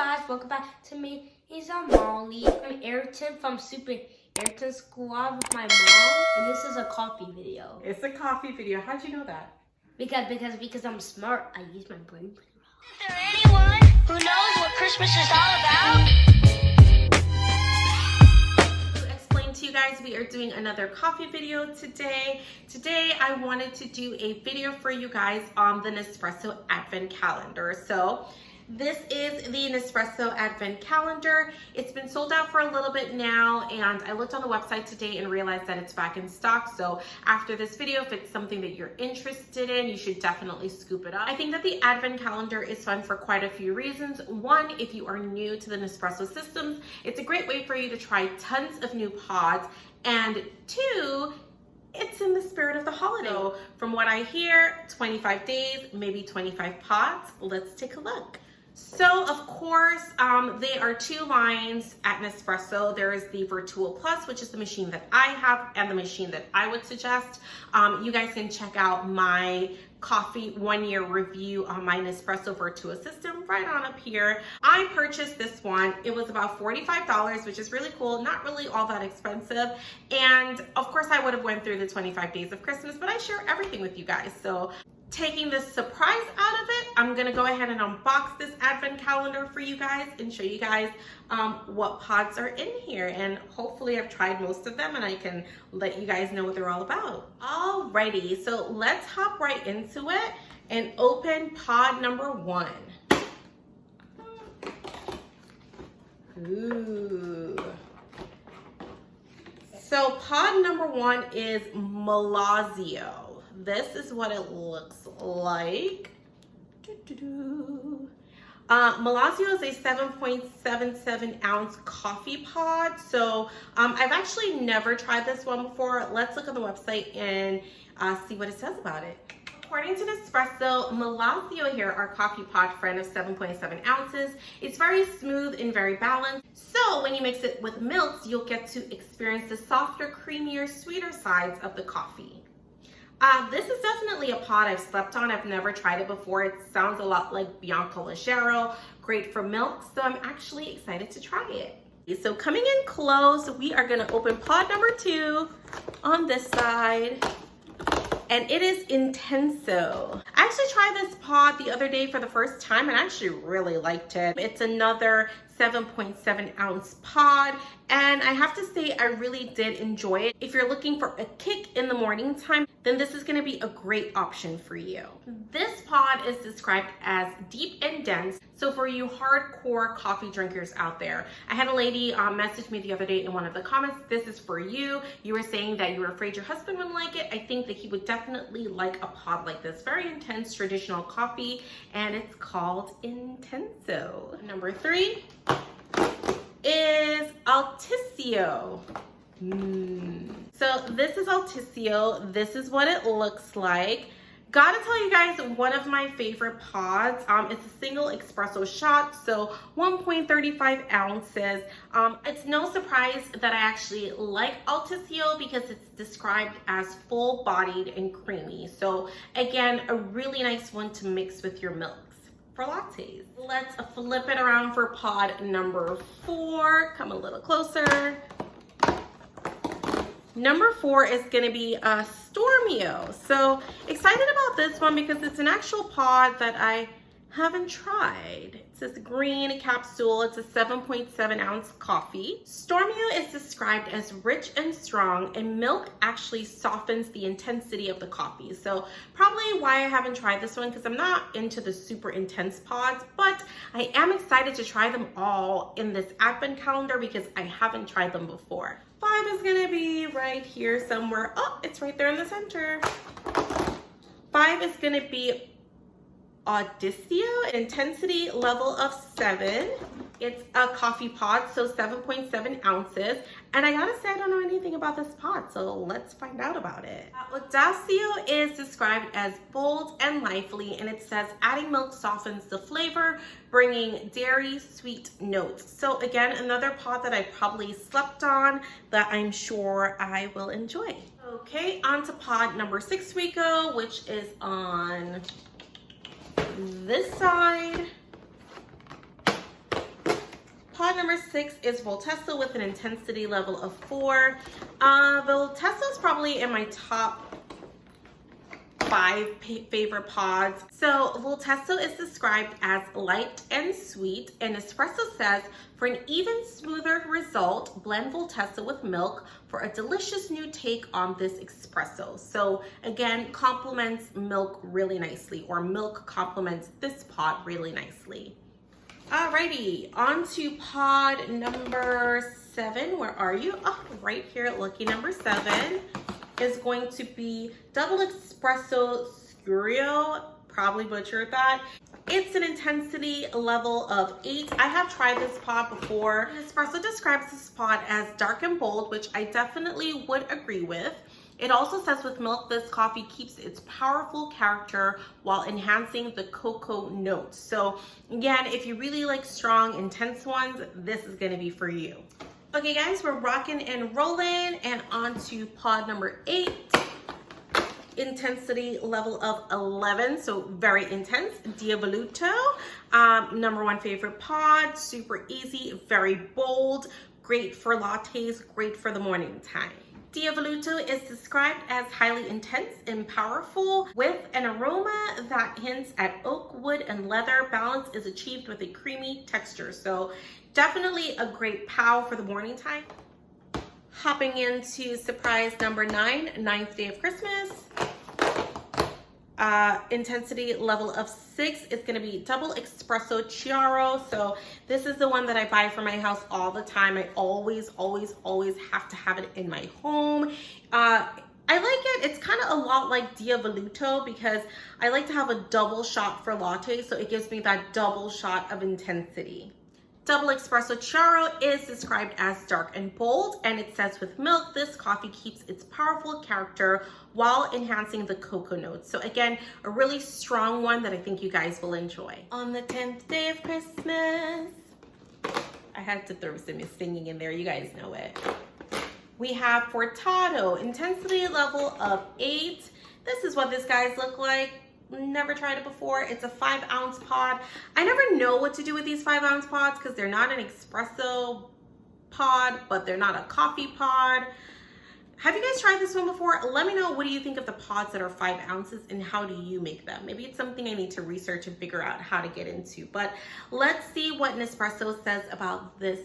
guys, welcome back to me. Maison Malli. I'm Ayrton from Super Ayrton Squad with my mom, and this is a coffee video. It's a coffee video. How'd you know that? Because I'm smart. I use my brain. Is there anyone who knows what Christmas is all about? To explain to you guys, we are doing another coffee video today. Today, I wanted to do a video for you guys on the Nespresso Advent Calendar. So, this is the Nespresso Advent Calendar. It's been sold out for a little bit now, and I looked on the website today and realized that it's back in stock. So after this video, if it's something that you're interested in, you should definitely scoop it up. I think that the Advent Calendar is fun for quite a few reasons. One, if you are new to the Nespresso systems, it's a great way for you to try tons of new pods. And two, it's in the spirit of the holiday. So from what I hear, 25 days, maybe 25 pods. Let's take a look. So of course, there are two lines at Nespresso. There is the Virtual Plus, which is the machine that I have and the machine that I would suggest. You guys can check out my coffee 1-year review on my Nespresso Virtual system right on up here. I purchased this one. It was about $45, which is really cool. Not really all that expensive. And of course I would have went through the 25 days of Christmas, but I share everything with you guys. So taking the surprise out of it, I'm gonna go ahead and unbox this Advent Calendar for you guys and show you guys what pods are in here. And hopefully I've tried most of them and I can let you guys know what they're all about. Alrighty, so let's hop right into it and open pod number 1. Ooh. So pod number 1 is Malazio. This is what it looks like. Malazio is a 7.77 ounce coffee pod. So I've actually never tried this one before. Let's look on the website and see what it says about it. According to Nespresso, Malazio here, our coffee pod friend of 7.7 ounces, it's very smooth and very balanced. So when you mix it with milks, you'll get to experience the softer, creamier, sweeter sides of the coffee. This is definitely a pod I've slept on. I've never tried it before. It sounds a lot like Bianco Leggero, great for milk, so I'm actually excited to try it. So coming in close, we are gonna open pod number 2 on this side. And it is Intenso. I actually tried this pod the other day for the first time and I actually really liked it. It's another 7.7 ounce pod, and I have to say I really did enjoy it. If you're looking for a kick in the morning time, then this is gonna be a great option for you. This pod is described as deep and dense, so for you hardcore coffee drinkers out there. I had a lady message me the other day in one of the comments, this is for you. You were saying that you were afraid your husband wouldn't like it. I think that he would definitely like a pod like this. Very intense traditional coffee, and it's called Intenso. Number 3 is Alticio. So this is Alticio. This is what it looks like. Gotta tell you guys, one of my favorite pods. It's a single espresso shot, so 1.35 ounces. It's no surprise that I actually like Alticio because it's described as full-bodied and creamy. So again, a really nice one to mix with your milks for lattes. Let's flip it around for pod number 4. Come a little closer. Number 4 is going to be Stormio. So excited about this one because it's an actual pod that I haven't tried. It's this green capsule. It's a 7.7 ounce coffee. Stormio is described as rich and strong, and milk actually softens the intensity of the coffee. So probably why I haven't tried this one, because I'm not into the super intense pods, but I am excited to try them all in this Advent Calendar because I haven't tried them before. 5 is gonna be right here somewhere. Oh, it's right there in the center. 5 is gonna be Audicio, intensity level of 7. It's a coffee pod, so 7.7 ounces. And I gotta say, I don't know anything about this pod, so let's find out about it. Audicio is described as bold and lively, and it says adding milk softens the flavor, bringing dairy sweet notes. So again, another pod that I probably slept on that I'm sure I will enjoy. Okay, on to pod number 6 we go, which is on this side. Pod number 6 is Voltesso with an intensity level of 4. Voltesso is probably in my top 5 favorite pods. So Voltesso is described as light and sweet, and Nespresso says, for an even smoother result, blend Voltesso with milk for a delicious new take on this espresso. So again, complements milk really nicely, or milk complements this pod really nicely. Alrighty, on to pod number 7. Where are you? Oh, right here, lucky number 7 is going to be Double Espresso Scurio. Probably butchered that. It's an intensity level of 8. I have tried this pod before. Nespresso describes this pod as dark and bold, which I definitely would agree with. It also says with milk, this coffee keeps its powerful character while enhancing the cocoa notes. So again, if you really like strong, intense ones, this is gonna be for you. Okay guys, we're rocking and rolling, and on to pod number 8. Intensity level of 11, so very intense. Diavoluto, number 1 favorite pod, super easy, very bold, great for lattes, great for the morning time. Diavoluto is described as highly intense and powerful with an aroma that hints at oak, wood, and leather. Balance is achieved with a creamy texture. So definitely a great pow for the morning time. Hopping into surprise number 9, 9th day of Christmas. Intensity level of 6 is going to be Double Espresso Chiaro. So this is the one that I buy for my house all the time. I always have to have it in my home. I like it. It's kind of a lot like Diavoluto because I like to have a double shot for lattes, so it gives me that double shot of intensity. Double Espresso Chiaro is described as dark and bold, and it says with milk, this coffee keeps its powerful character while enhancing the cocoa notes. So again, a really strong one that I think you guys will enjoy. On the 10th day of Christmas, I had to throw some singing in there, you guys know it. We have Furtado, intensity level of 8. This is what this guys look like. Never tried it before. It's a 5-ounce pod. I never know what to do with these 5-ounce pods because they're not an espresso pod, but they're not a coffee pod. Have you guys tried this one before? Let me know, what do you think of the pods that are 5 ounces and how do you make them? Maybe it's something I need to research and figure out how to get into, but let's see what Nespresso says about this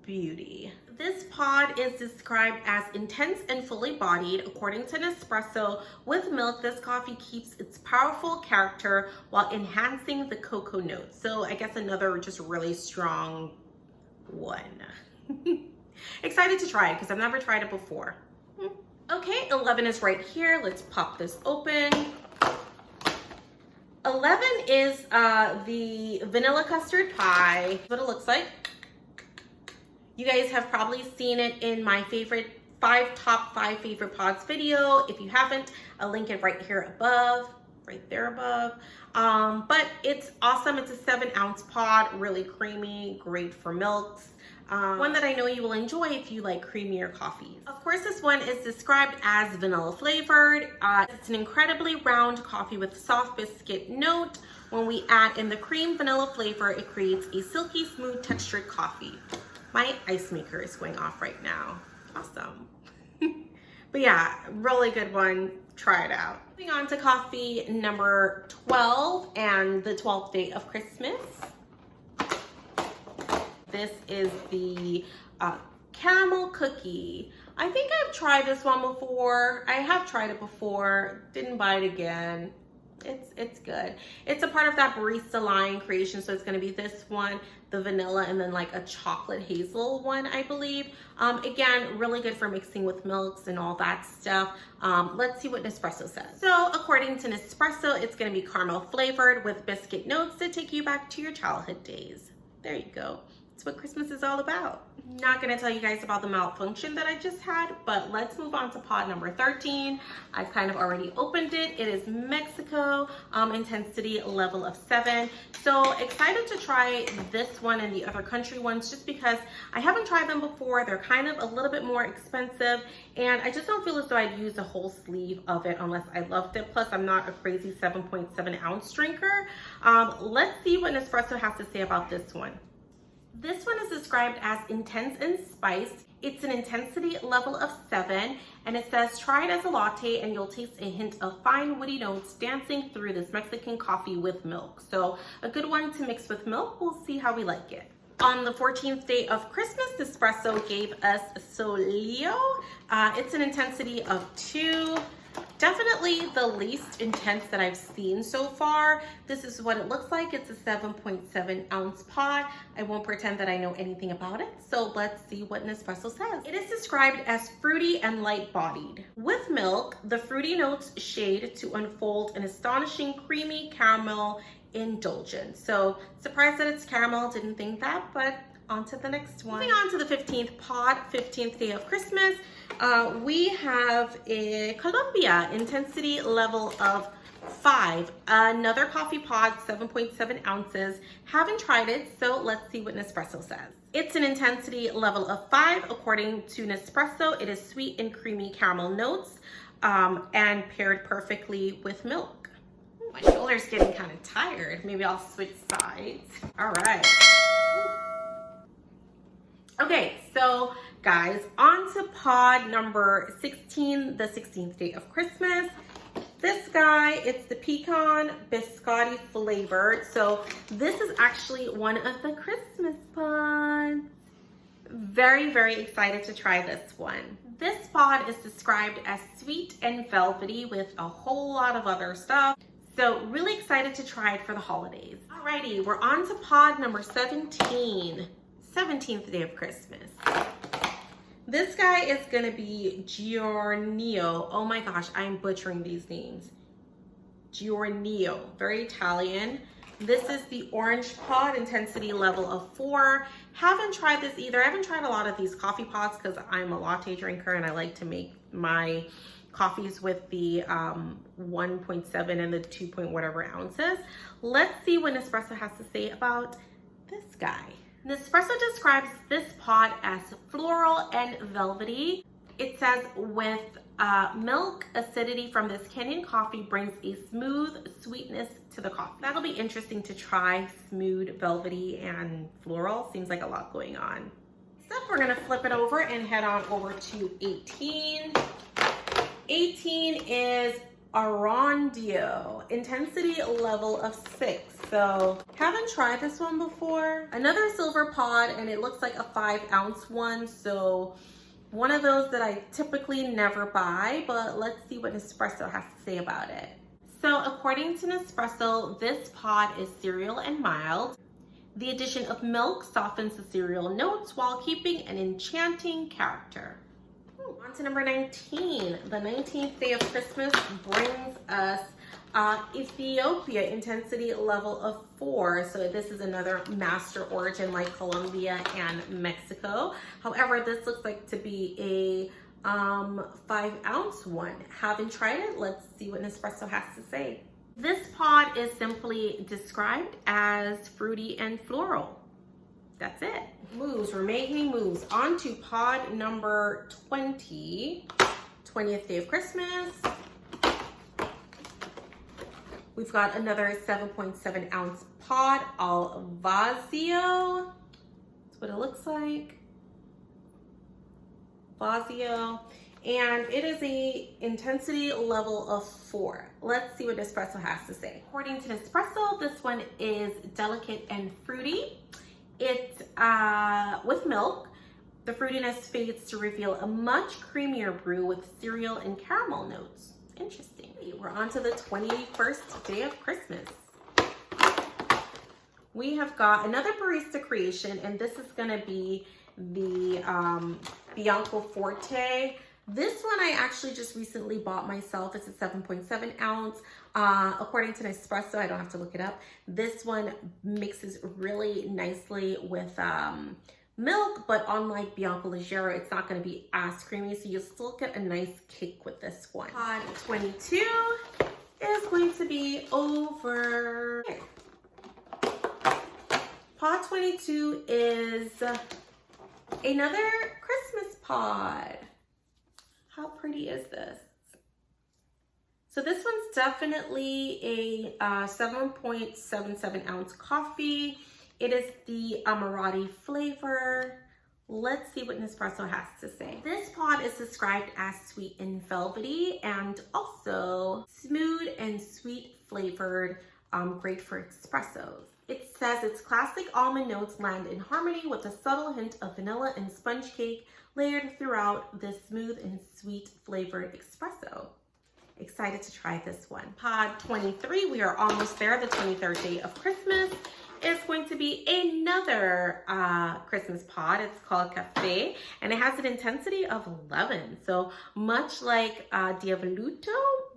beauty. This pod is described as intense and fully bodied. According to Nespresso, with milk, this coffee keeps its powerful character while enhancing the cocoa notes. So I guess another just really strong one. Excited to try it because I've never tried it before. Okay, 11 is right here. Let's pop this open. 11 is the vanilla custard pie. What it looks like. You guys have probably seen it in my favorite top 5 favorite pods video. If you haven't, I'll link it right here above, right there above. But it's awesome. It's a 7-ounce pod, really creamy, great for milks. One that I know you will enjoy if you like creamier coffees. Of course, this one is described as vanilla flavored. It's an incredibly round coffee with soft biscuit note. When we add in the cream vanilla flavor, it creates a silky smooth textured coffee. My ice maker is going off right now. Awesome. But yeah, really good one. Try it out. Moving on to coffee number 12 and the 12th day of Christmas. This is the caramel cookie. I think I've tried this one before. I have tried it before. Didn't buy it again. It's good. It's a part of that barista line creation, so it's going to be this one, the vanilla, and then like a chocolate hazel one, I believe. Again, really good for mixing with milks and all that stuff. Let's see what Nespresso says. So according to Nespresso, it's going to be caramel flavored with biscuit notes to take you back to your childhood days. There you go. That's what Christmas is all about. Not gonna tell you guys about the malfunction that I just had, but let's move on to pod number 13. I've kind of already opened it. It is Mexico, intensity level of 7. So excited to try this one and the other country ones just because I haven't tried them before. They're kind of a little bit more expensive and I just don't feel as though I'd use a whole sleeve of it unless I loved it. Plus I'm not a crazy 7.7 ounce drinker. Let's see what Nespresso has to say about this one. This one is described as intense and spiced. It's an intensity level of 7, and it says, try it as a latte and you'll taste a hint of fine woody notes dancing through this Mexican coffee with milk. So a good one to mix with milk. We'll see how we like it. On the 14th day of Christmas, Nespresso gave us Solio. It's an intensity of 2. Definitely the least intense that I've seen so far. This is what it looks like. It's a 7.7 ounce pod. I won't pretend that I know anything about it. So let's see what Nespresso says. It is described as fruity and light bodied. With milk, the fruity notes shade to unfold an astonishing creamy caramel indulgence. So surprised that it's caramel, didn't think that, but on to the next one. Moving on to the 15th pod, 15th day of Christmas. We have a Colombia intensity level of 5. Another coffee pod, 7.7 ounces. Haven't tried it, so let's see what Nespresso says. It's an intensity level of 5. According to Nespresso, it is sweet and creamy caramel notes and paired perfectly with milk. My shoulder's getting kind of tired. Maybe I'll switch sides. All right. Okay, so guys, on to pod number 16, the 16th day of Christmas. This guy, it's the pecan biscotti flavored. So this is actually one of the Christmas pods. Very, very excited to try this one. This pod is described as sweet and velvety with a whole lot of other stuff. So really excited to try it for the holidays. Alrighty, we're on to pod number 17. 17th day of Christmas. This guy is gonna be Giornio. Oh my gosh, I'm butchering these names. Giornio, very Italian. This is the orange pod, intensity level of 4. Haven't tried this either. I haven't tried a lot of these coffee pods because I'm a latte drinker and I like to make my coffees with the 1.7 and the 2 point whatever ounces. Let's see what Nespresso has to say about this guy. Nespresso describes this pod as floral and velvety. It says with milk, acidity from this Kenyan coffee brings a smooth sweetness to the coffee. That'll be interesting to try, smooth, velvety, and floral. Seems like a lot going on. Next up, we're gonna flip it over and head on over to 18. 18 is Arondio, intensity level of 6. So haven't tried this one before. Another silver pod, and it looks like a 5 ounce one. So one of those that I typically never buy, but let's see what Nespresso has to say about it. So according to Nespresso, this pod is cereal and mild. The addition of milk softens the cereal notes while keeping an enchanting character. On to number 19. The 19th day of Christmas brings us Ethiopia, intensity level of 4. So this is another master origin like Colombia and Mexico. However, this looks like to be a 5 ounce one. Haven't tried it. Let's see what Nespresso has to say. This pod is simply described as fruity and floral. That's it. Moves, we're making moves. On to pod number 20, 20th day of Christmas. We've got another 7.7 ounce pod, al vazio. That's what it looks like. Vazio. And it is a intensity level of 4. Let's see what Nespresso has to say. According to Nespresso, this one is delicate and fruity. It's with milk. The fruitiness fades to reveal a much creamier brew with cereal and caramel notes. Interesting. We're on to the 21st day of Christmas. We have got another barista creation, and this is gonna be the Bianco Forte. This one I actually just recently bought myself. It's a 7.7 ounce. According to Nespresso, I don't have to look it up. This one mixes really nicely with milk, but unlike Bianco Leggero, it's not gonna be as creamy, so you'll still get a nice kick with this one. Pod 22 is going to be over here. Pod 22 is another Christmas pod. How pretty is this? So this one's definitely a 7.77 ounce coffee. It is the Amorati flavor. Let's see what Nespresso has to say. This pod is described as sweet and velvety and also smooth and sweet flavored, great for espressos. It says its classic almond notes land in harmony with a subtle hint of vanilla and sponge cake layered throughout this smooth and sweet flavored espresso. Excited to try this one. Pod 23, we are almost there. The 23rd day of Christmas is going to be another Christmas pod. It's called Cafe, and it has an intensity of 11. So much like Diavoluto,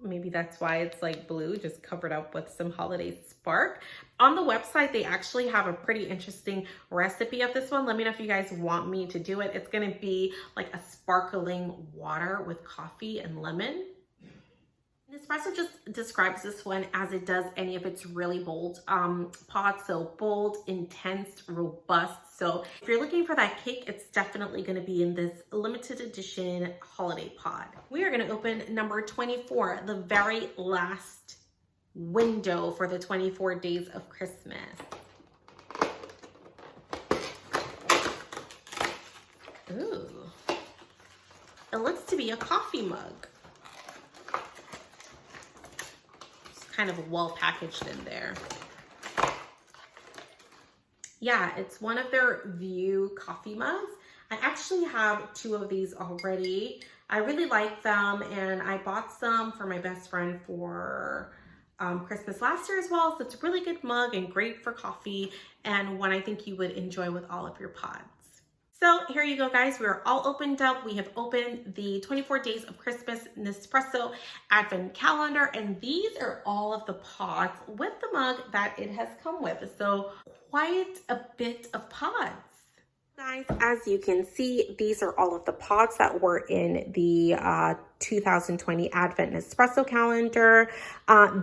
maybe that's why it's like blue, just covered up with some holiday spark. On the website, they actually have a pretty interesting recipe of this one. Let me know if you guys want me to do it. It's gonna be like a sparkling water with coffee and lemon. Nespresso just describes this one as it does any of its really bold pods. So bold, intense, robust. So if you're looking for that cake, it's definitely going to be in this limited edition holiday pod. We are going to open number 24, the very last window for the 24 days of Christmas. Ooh, it looks to be a coffee mug. Kind of well packaged in there. Yeah, it's one of their View coffee mugs. I actually have 2 of these already. I really like them, and I bought some for my best friend for Christmas last year as well. So it's a really good mug and great for coffee, and one I think you would enjoy with all of your pods. So here you go, guys. We're all opened up. We have opened the 24 Days of Christmas Nespresso Advent Calendar, and these are all of the pods with the mug that it has come with. So quite a bit of pods. Guys, as you can see, these are all of the pods that were in the 2020 Advent Nespresso calendar.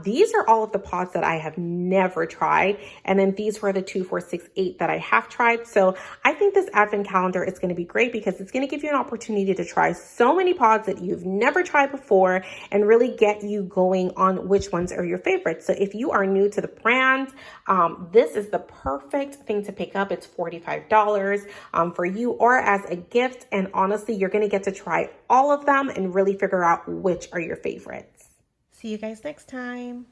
These are all of the pods that I have never tried. And then these were the 2, 4, 6, 8 that I have tried. So I think this Advent calendar is going to be great because it's going to give you an opportunity to try so many pods that you've never tried before and really get you going on which ones are your favorites. So if you are new to the brand, this is the perfect thing to pick up. It's $45 for you or as a gift. And honestly, you're going to get to try all of them and really figure out which are your favorites. See you guys next time.